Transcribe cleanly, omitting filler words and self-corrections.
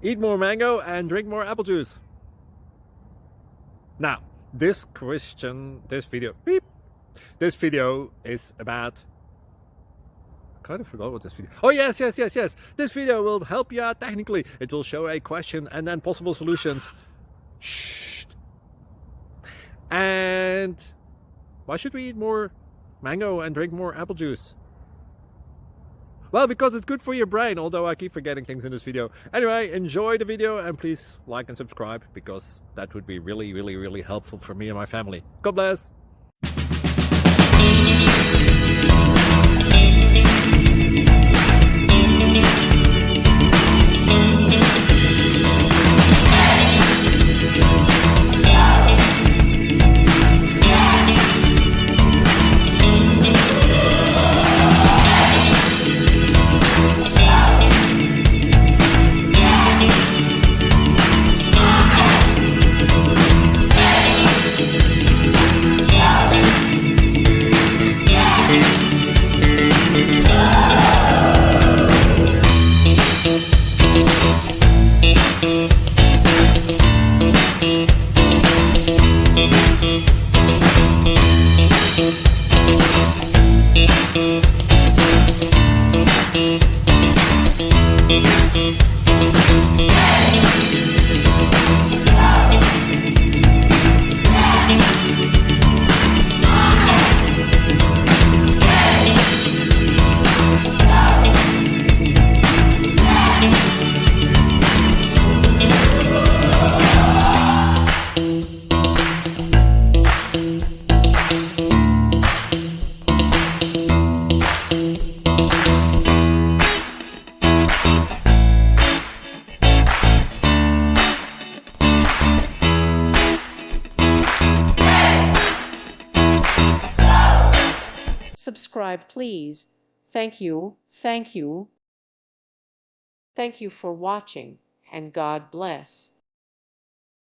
Eat more mango and drink more apple juice. Now, this video is about... I kind of forgot what this video... Oh, yes. This video will help you out technically. It will show a question and then possible solutions. Shh. And why should we eat more mango and drink more apple juice? Well, because it's good for your brain, although I keep forgetting things in this video. Anyway, enjoy the video and please like and subscribe, because that would be really helpful for me and my family. God bless! Subscribe, please. Thank you. Thank you. Thank you for watching, and God bless.